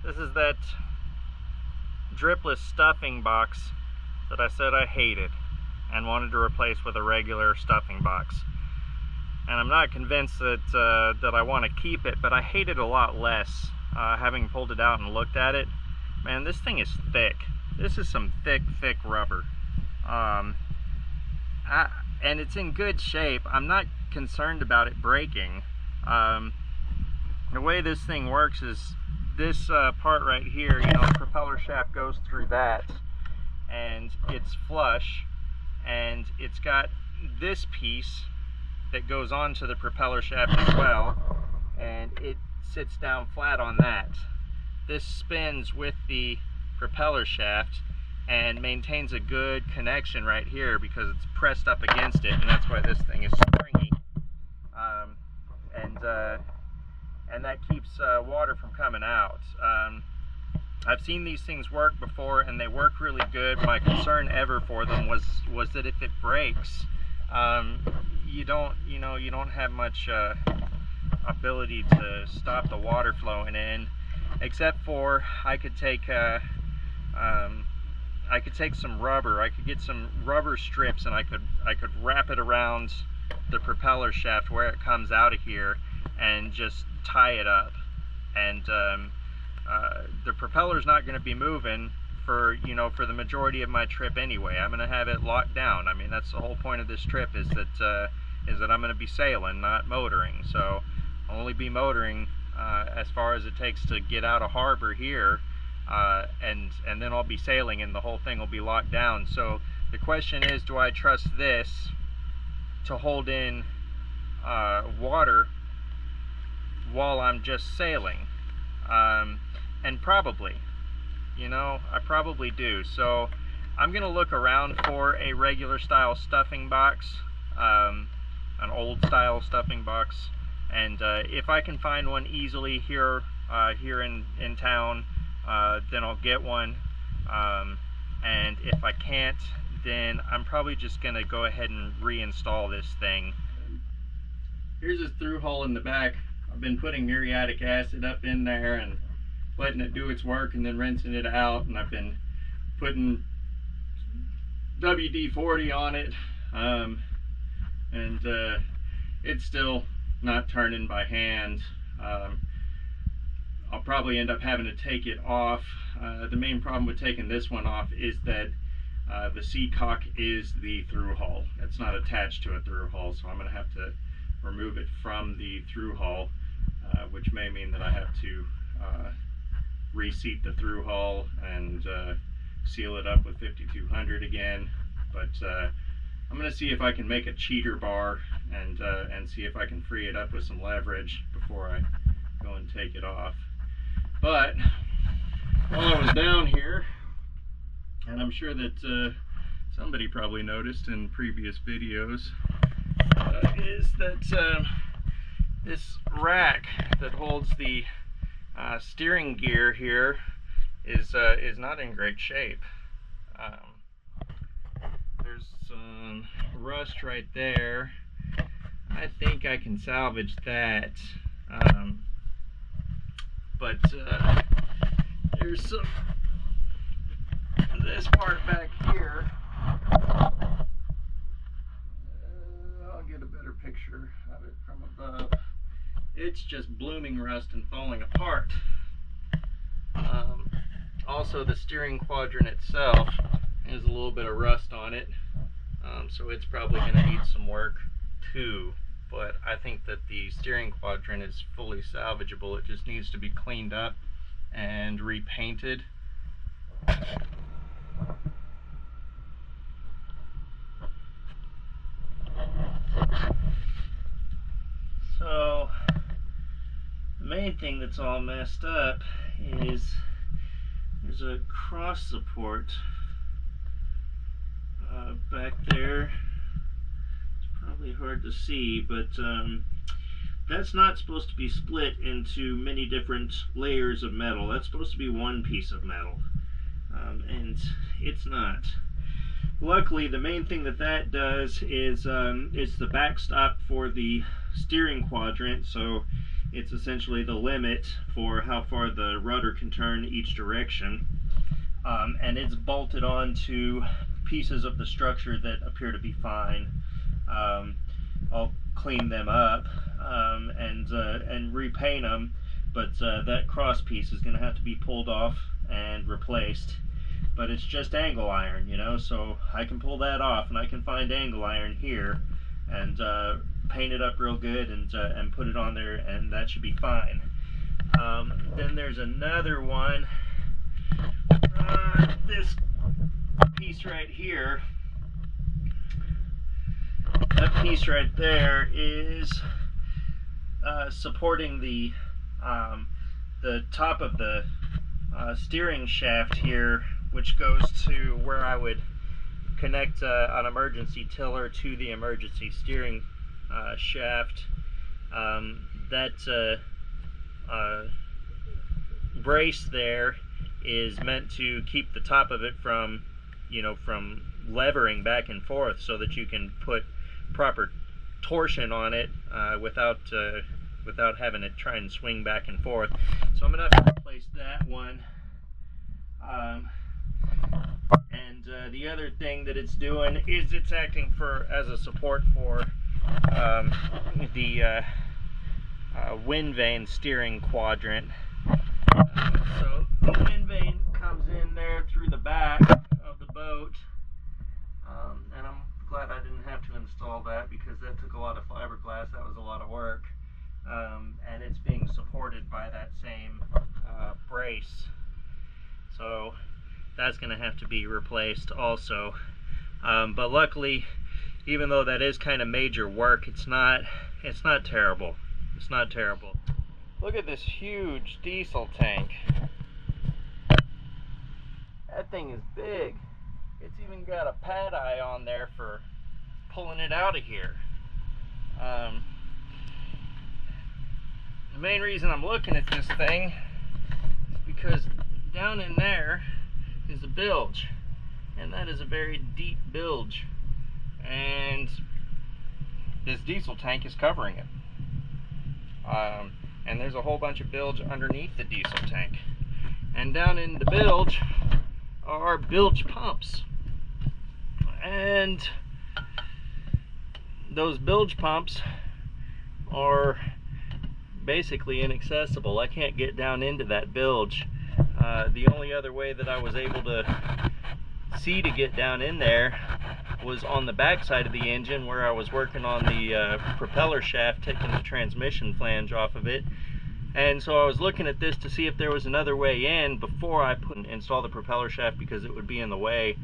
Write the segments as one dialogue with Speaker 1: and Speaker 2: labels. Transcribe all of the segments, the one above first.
Speaker 1: This is that dripless stuffing box that I said I hated and wanted to replace with a regular stuffing box. And I'm not convinced that that I want to keep it, but I hate it a lot less having pulled it out and looked at it. Man, this thing is thick. This is some thick rubber. And it's in good shape. I'm not concerned about it breaking. The way this thing works is this part right here, you know, the propeller shaft goes through that, and it's flush, and it's got this piece that goes onto the propeller shaft as well, and it sits down flat on that. This spins with the propeller shaft and maintains a good connection right here because it's pressed up against it, and that's why this thing is springy. And that keeps water from coming out. I've seen these things work before, and they work really good. My concern ever for them was that if it breaks, you don't have much ability to stop the water flowing in, except for I could take some rubber. I could get some rubber strips, and I could wrap it around the propeller shaft where it comes out of here and just tie it up. And the propeller's not going to be moving for the majority of my trip anyway. I'm going to have it locked down. I mean, that's the whole point of this trip, is that I'm going to be sailing, not motoring. So I'll only be motoring as far as it takes to get out of harbor here, and then I'll be sailing, and the whole thing will be locked down. So the question is, do I trust this to hold in water while I'm just sailing? And probably, I probably do. So I'm gonna look around for a regular style stuffing box, an old style stuffing box, and if I can find one easily here in town, then I'll get one, and if I can't, then I'm probably just gonna go ahead and reinstall this thing. Here's this through hole in the back. I've been putting muriatic acid up in there and letting it do its work and then rinsing it out, and I've been putting WD-40 on it, and it's still not turning by hand. I'll probably end up having to take it off. The main problem with taking this one off is that the seacock is the through hull. It's not attached to a through hull, so I'm going to have to remove it from the through hull, which may mean that I have to reseat the through hull and seal it up with 5200 again. But I'm going to see if I can make a cheater bar and see if I can free it up with some leverage before I go and take it off. But while I was down here, and I'm sure that somebody probably noticed in previous videos, is that this rack that holds the steering gear here is not in great shape. There's some rust right there. I think I can salvage that, but there's some this part back here. I'll get a better picture of it from above. It's just blooming rust and falling apart. Also, the steering quadrant itself has a little bit of rust on it, so it's probably going to need some work too. But I think that the steering quadrant is fully salvageable. It just needs to be cleaned up and repainted. So the main thing that's all messed up is there's a cross support back there. It's probably hard to see, but that's not supposed to be split into many different layers of metal. That's supposed to be one piece of metal, and it's not. Luckily, the main thing that does is it's the backstop for the steering quadrant. So It's essentially the limit for how far the rudder can turn each direction. And it's bolted onto pieces of the structure that appear to be fine. I'll clean them up and repaint them, but that cross piece is going to have to be pulled off and replaced. But it's just angle iron, you know, so I can pull that off, and I can find angle iron here and paint it up real good and put it on there, and that should be fine. Then there's another one. This piece right here, that piece right there is supporting the top of the steering shaft here, which goes to where I would connect an emergency tiller to the emergency steering shaft. That brace there is meant to keep the top of it from, from levering back and forth, so that you can put proper torsion on it without having it try and swing back and forth. So I'm gonna have to replace that one. And the other thing that it's doing is it's acting as a support for the wind vane steering quadrant. So the wind vane comes in there through the back of the boat, and I'm glad I didn't have to install that, because that took a lot of fiberglass. That was a lot of work, and it's being supported by that same brace. So that's going to have to be replaced also. But luckily, even though that is kind of major work, it's not terrible. It's not terrible. Look at this huge diesel tank. That thing is big. It's even got a pad eye on there for pulling it out of here. The main reason I'm looking at this thing is because down in there is a bilge, and that is a very deep bilge, and this diesel tank is covering it. And there's a whole bunch of bilge underneath the diesel tank, and down in the bilge are bilge pumps, and those bilge pumps are basically inaccessible. I can't get down into that bilge. The only other way that I was able to see to get down in there was on the back side of the engine, where I was working on the propeller shaft, taking the transmission flange off of it. And so I was looking at this to see if there was another way in before I install the propeller shaft, because it would be in the way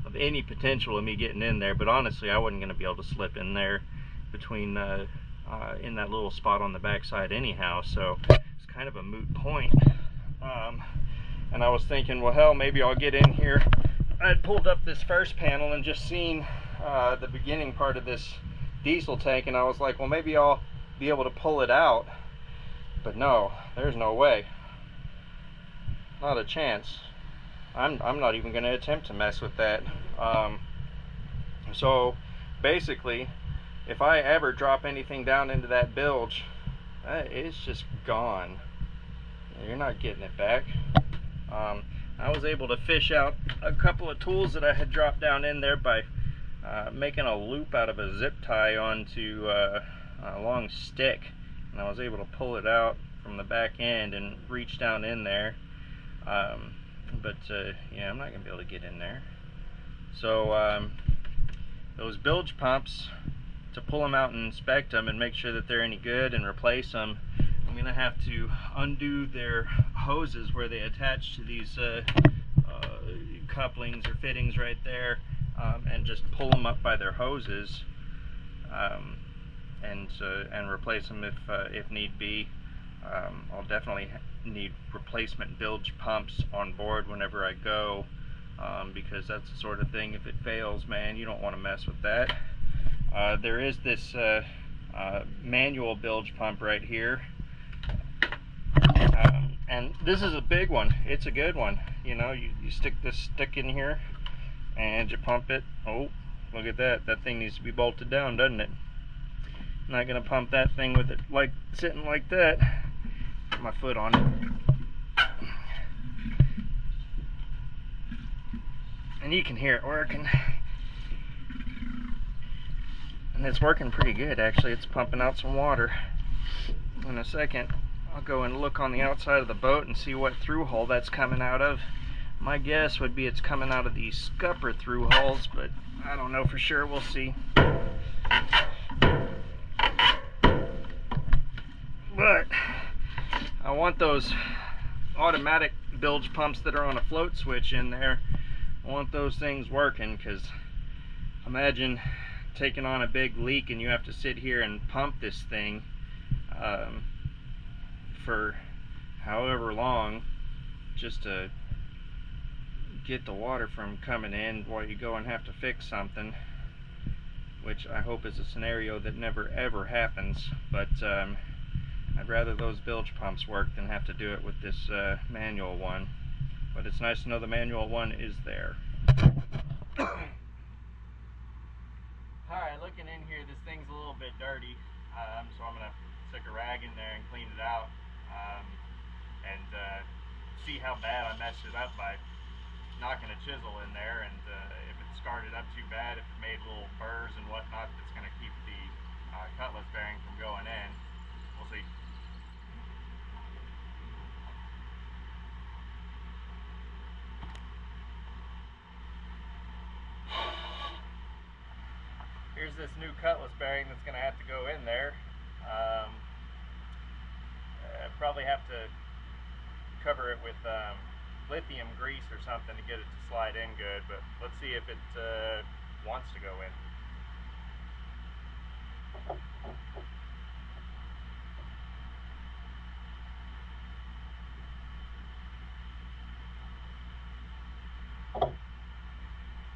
Speaker 1: of any potential of me getting in there. But honestly, I wasn't going to be able to slip in there between in that little spot on the back side anyhow, so it's kind of a moot point. And I was thinking, well, hell, maybe I'll get in here. I had pulled up this first panel and just seen the beginning part of this diesel tank, and I was like, well, maybe I'll be able to pull it out. But no, there's no way. Not a chance. I'm not even going to attempt to mess with that. So basically, if I ever drop anything down into that bilge, it's just gone. You're not getting it back. I was able to fish out a couple of tools that I had dropped down in there by making a loop out of a zip tie onto a long stick, and I was able to pull it out from the back end and reach down in there. But yeah, I'm not gonna be able to get in there. So those bilge pumps, to pull them out and inspect them and make sure that they're any good and replace them, I'm gonna have to undo their hoses where they attach to these couplings or fittings right there, and just pull them up by their hoses, and replace them if need be. I'll definitely need replacement bilge pumps on board whenever I go, because that's the sort of thing, if it fails, man, you don't want to mess with that. There is this manual bilge pump right here, and this is a big one. It's a good one. You know, you stick this stick in here and you pump it. Oh, look at that. That thing needs to be bolted down, doesn't it? I'm not gonna pump that thing with it like sitting like that. put my foot on it. And you can hear it working. And it's working pretty good, actually. It's pumping out some water. In a second, I'll go and look on the outside of the boat and see what through hull that's coming out of. My guess would be it's coming out of these scupper through hulls, but I don't know for sure. We'll see. But I want those automatic bilge pumps that are on a float switch in there. I want those things working, because imagine taking on a big leak and you have to sit here and pump this thing for however long just to get the water from coming in while you go and have to fix something, which I hope is a scenario that never ever happens. But I'd rather those bilge pumps work than have to do it with this manual one. But it's nice to know the manual one is there. Alright, looking in here, this thing's a little bit dirty, so I'm going to stick a rag in there and clean it out, and see how bad I messed it up by knocking a chisel in there, and if it scarred it up too bad, if it made little burrs and whatnot that's going to keep the cutlass bearing from going in. We'll see. Here's this new cutlass bearing that's going to have to go in there. Probably have to cover it with lithium grease or something to get it to slide in good, but let's see if it wants to go in.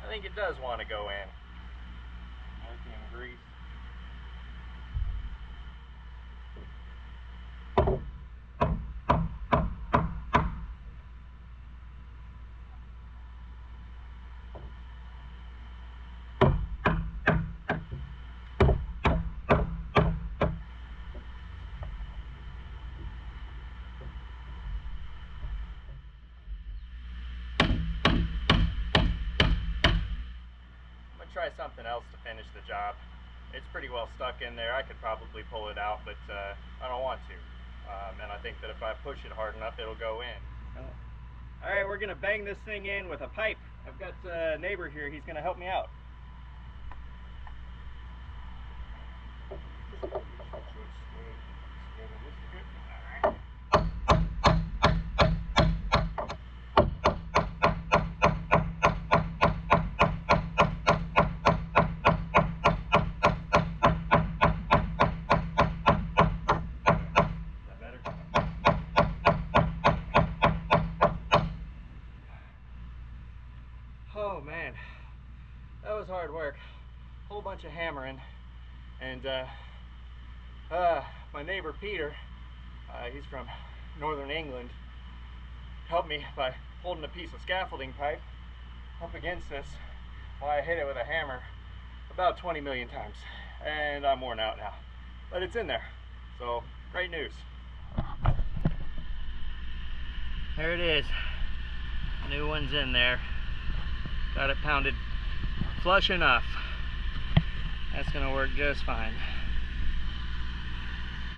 Speaker 1: I think it does want to go in. Lithium grease. Try something else to finish the job. It's pretty well stuck in there. I could probably pull it out, but I don't want to. And I think that if I push it hard enough, it'll go in. Alright, we're going to bang this thing in with a pipe. I've got a neighbor here. He's going to help me out. Oh man, that was hard work. Whole bunch of hammering, and my neighbor Peter, he's from northern England, helped me by holding a piece of scaffolding pipe up against this while I hit it with a hammer about 20 million times, and I'm worn out now, but it's in there, so great news. There it is, new one's in there. Got it pounded flush enough. That's gonna work just fine.